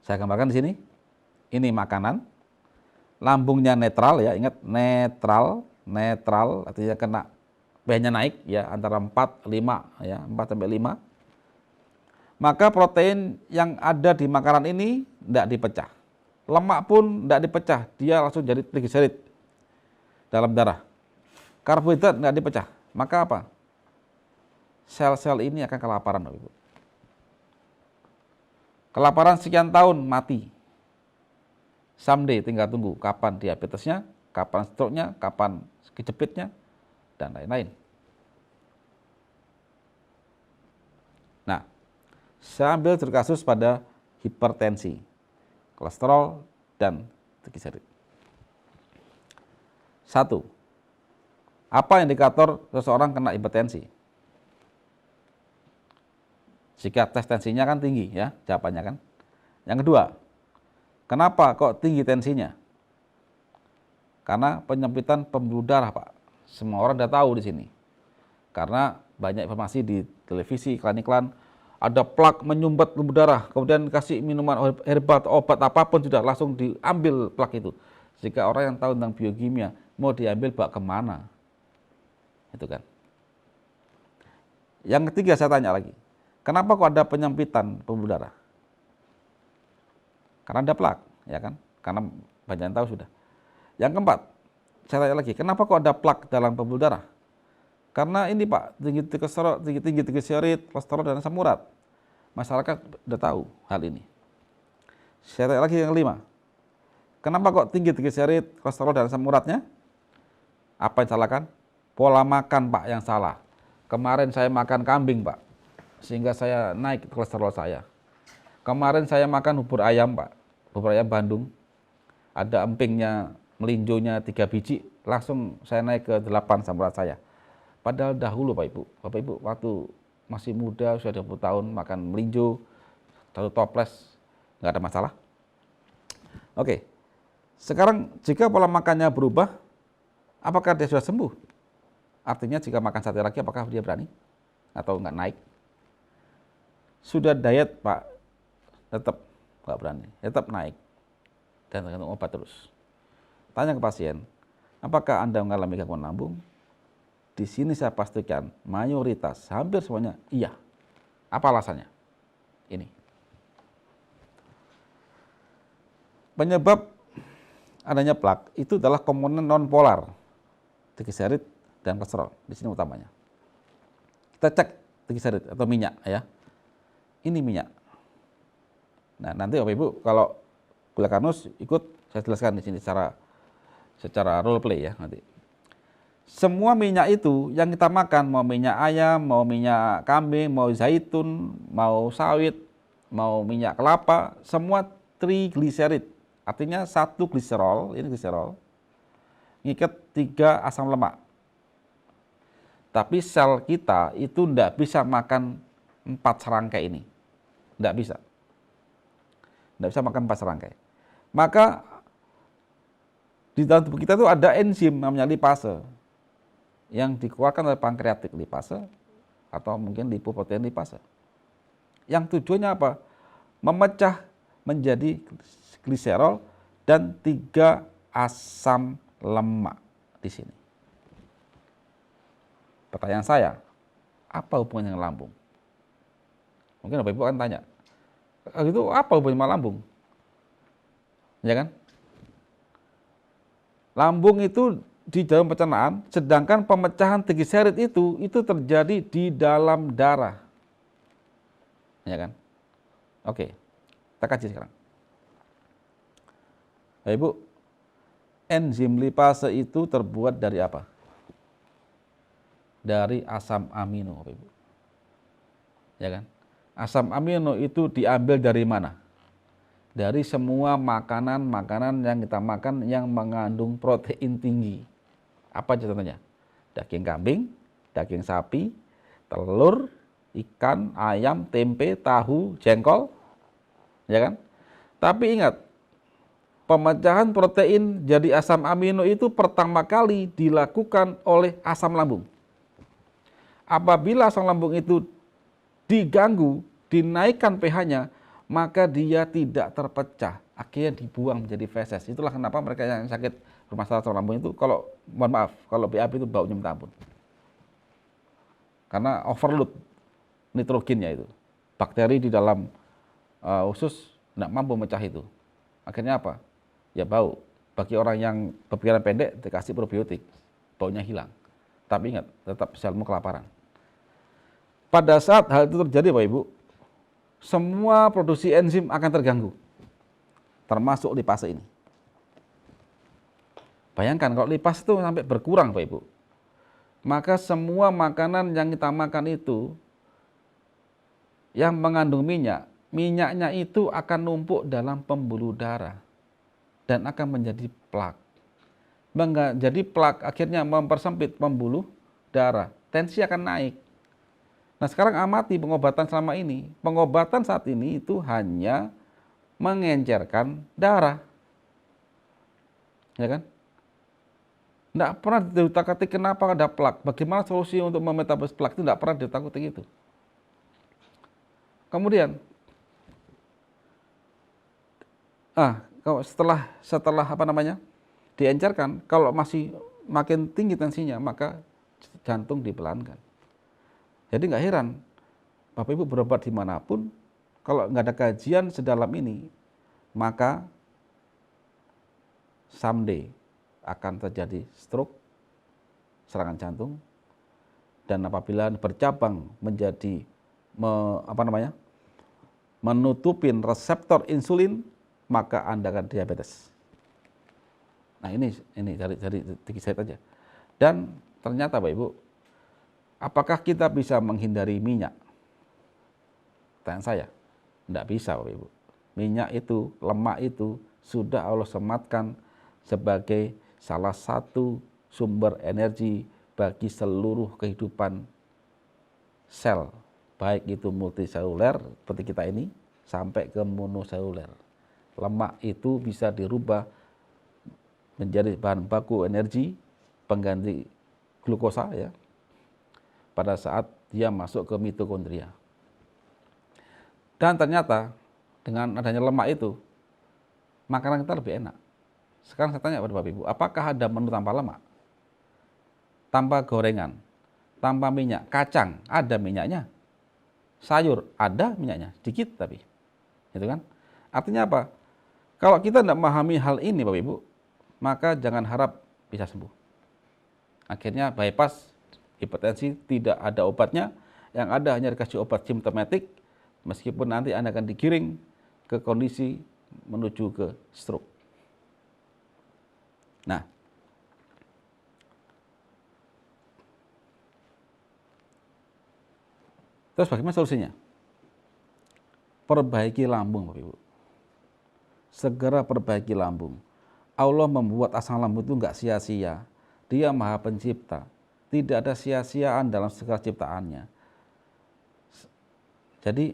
Saya gambarkan di sini. Ini makanan. Lambungnya netral ya, ingat netral, artinya kena pH-nya naik ya antara 4 5 ya, 4 sampai 5. Maka protein yang ada di makanan ini tidak dipecah. Lemak pun tidak dipecah, dia langsung jadi trigliserid dalam darah. Karbohidrat tidak dipecah. Maka apa? Sel-sel ini akan kelaparan, Bapak Ibu. Kelaparan sekian tahun mati. Someday tinggal tunggu kapan diabetesnya, kapan stroke-nya, kapan kejepitnya, dan lain-lain. Nah, saya ambil kasus pada hipertensi, kolesterol, dan trigliserid. 1. Apa indikator seseorang kena hipertensi? Jika tes tensinya kan tinggi ya, jawabannya kan. Yang kedua, kenapa kok tinggi tensinya? Karena penyempitan pembuluh darah, Pak. Semua orang sudah tahu di sini. Karena banyak informasi di televisi, iklan-iklan, ada plak menyumbat pembuluh darah, kemudian kasih minuman herbal, obat apapun sudah langsung diambil plak itu. Jika orang yang tahu tentang biokimia, mau diambil bawa kemana? Itu kan. Yang ketiga saya tanya lagi, kenapa kok ada penyempitan pembuluh darah? Karena ada plak, ya kan? Karena banyak yang tahu sudah. Yang keempat, saya tanya lagi, kenapa kok ada plak dalam pembuluh darah? Karena ini Pak, tinggi trigliserid, kolesterol, dan asam urat. Masyarakat sudah tahu hal ini. Saya tanya lagi yang kelima, kenapa kok tinggi trigliserid, kolesterol, dan asam uratnya? Apa yang salahkan? Pola makan Pak yang salah. Kemarin saya makan kambing Pak, sehingga saya naik kolesterol saya. Kemarin saya makan bubur ayam Pak, bubur ayam Bandung. Ada empingnya, melinjonya 3 biji, langsung saya naik ke 8 asam urat saya. Padahal dahulu Bapak Ibu, waktu masih muda, sudah 20 tahun, makan melinjo, 1 toples, nggak ada masalah. Oke, sekarang jika pola makannya berubah, apakah dia sudah sembuh? Artinya jika makan sate lagi, apakah dia berani? Atau nggak naik? Sudah diet Pak, tetap nggak berani, tetap naik. Dan tergantung obat terus. Tanya ke pasien, apakah Anda mengalami gangguan lambung? Di sini saya pastikan mayoritas, hampir semuanya iya. Apa alasannya? Ini. Penyebab adanya plak itu adalah komponen non-polar, trigliserid dan kolesterol. Di sini utamanya. Kita cek trigliserid atau minyak ya. Ini minyak. Nah, nanti Bapak Ibu kalau kuliah Karnus ikut saya jelaskan di sini secara role play ya nanti. Semua minyak itu yang kita makan, mau minyak ayam, mau minyak kambing, mau zaitun, mau sawit, mau minyak kelapa, semua trigliserid. Artinya 1 gliserol, ini gliserol, ngikat 3 asam lemak. Tapi sel kita itu tidak bisa makan 4 serangkai ini. Tidak bisa. Tidak bisa makan 4 serangkai. Maka di dalam tubuh kita itu ada enzim namanya lipase yang dikeluarkan oleh pankreatik lipase atau mungkin lipoprotein lipase. Yang tujuannya apa? Memecah menjadi gliserol dan 3 asam lemak di sini. Pertanyaan saya, apa hubungannya dengan lambung? Mungkin Bapak Ibu akan tanya, itu apa hubungannya dengan lambung? Ya kan? Lambung itu di dalam pencernaan, sedangkan pemecahan trigliserid itu terjadi di dalam darah. Ya kan? Oke, kita kaji sekarang. Bapak Ibu, enzim lipase itu terbuat dari apa? Dari asam amino, Bapak Ibu. Ya kan? Asam amino itu diambil dari mana? Dari semua makanan-makanan yang kita makan yang mengandung protein tinggi. Apa contohnya? Daging kambing, daging sapi, telur, ikan, ayam, tempe, tahu, jengkol. Ya kan? Tapi ingat, pemecahan protein jadi asam amino itu pertama kali dilakukan oleh asam lambung. Apabila asam lambung itu diganggu, dinaikkan pH-nya, maka dia tidak terpecah, akhirnya dibuang menjadi feses. Itulah kenapa mereka yang sakit bermasalah saluran lambung itu, kalau mohon maaf, kalau BAB itu baunya minta ampun. Karena overload nitrogennya itu. Bakteri di dalam usus tidak mampu memecah itu. Akhirnya apa? Ya bau. Bagi orang yang berpikiran pendek, dikasih probiotik, baunya hilang. Tapi ingat, tetap selmu kelaparan. Pada saat hal itu terjadi Bapak Ibu, semua produksi enzim akan terganggu, termasuk lipase ini. Bayangkan kalau lipase itu sampai berkurang Bapak Ibu, maka semua makanan yang kita makan itu yang mengandung minyak, minyaknya itu akan numpuk dalam pembuluh darah dan akan menjadi plak. Menjadi plak akhirnya mempersempit pembuluh darah, tensi akan naik. Nah sekarang amati pengobatan selama ini. Pengobatan saat ini itu hanya mengencerkan darah. Ya kan? Tidak pernah diutak-atik kenapa ada plak. Bagaimana solusi untuk memetabolis plak itu tidak pernah diutak-atik itu. Kemudian, setelah apa namanya diencerkan, kalau masih makin tinggi tensinya, maka jantung dipelankan. Jadi nggak heran, Bapak Ibu berobat dimanapun, kalau nggak ada kajian sedalam ini, maka someday akan terjadi stroke, serangan jantung, dan apabila bercabang menjadi menutupin reseptor insulin, maka Anda akan diabetes. Nah ini dari saya aja. Dan ternyata Bapak Ibu, apakah kita bisa menghindari minyak? Tanya saya, tidak bisa Bapak Ibu. Minyak itu, lemak itu sudah Allah sematkan sebagai salah satu sumber energi bagi seluruh kehidupan sel, baik itu multiseluler seperti kita ini, sampai ke monoseluler. Lemak itu bisa dirubah menjadi bahan baku energi pengganti glukosa ya, pada saat dia masuk ke mitokondria. Dan ternyata dengan adanya lemak itu, makanan kita lebih enak. Sekarang saya tanya pada Bapak Ibu, apakah ada menu tanpa lemak? Tanpa gorengan, tanpa minyak, kacang ada minyaknya, sayur ada minyaknya, sedikit tapi, gitu kan? Artinya apa? Kalau kita tidak memahami hal ini Bapak Ibu, maka jangan harap bisa sembuh. Akhirnya bypass, hipertensi, tidak ada obatnya, yang ada hanya dikasih obat simptomatik, meskipun nanti Anda akan digiring ke kondisi menuju ke stroke. Nah, terus bagaimana solusinya? Perbaiki lambung Bapak Ibu. Segera perbaiki lambung. Allah membuat asam lambung itu enggak sia-sia. Dia Maha Pencipta. Tidak ada sia-siaan dalam segala ciptaannya. Jadi,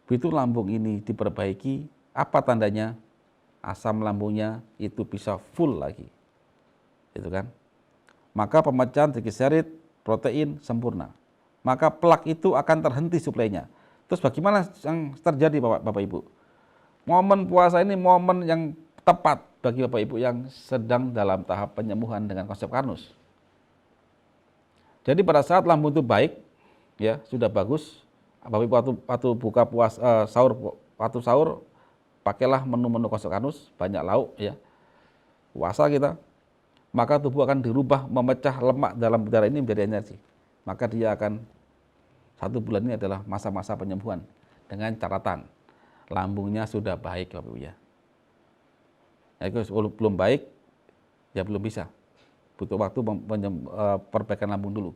begitu lambung ini diperbaiki, apa tandanya? Asam lambungnya itu bisa full lagi. Itu kan? Maka pemecahan trigliserid, protein sempurna. Maka plak itu akan terhenti suplainya. Terus bagaimana yang terjadi Bapak Ibu? Momen puasa ini momen yang tepat bagi Bapak Ibu yang sedang dalam tahap penyembuhan dengan konsep karnus. Jadi pada saat lambung itu baik, ya sudah bagus, Bapak Ibu waktu buka puasa waktu sahur, pakailah menu-menu konsep karnus, banyak lauk ya. Puasa kita, maka tubuh akan dirubah memecah lemak dalam darah ini menjadi energi. Maka dia akan, 1 bulan ini adalah masa-masa penyembuhan dengan catatan lambungnya sudah baik Bapak Ibu ya. Kalau belum baik ya belum bisa. Butuh waktu perbaikan lambung dulu.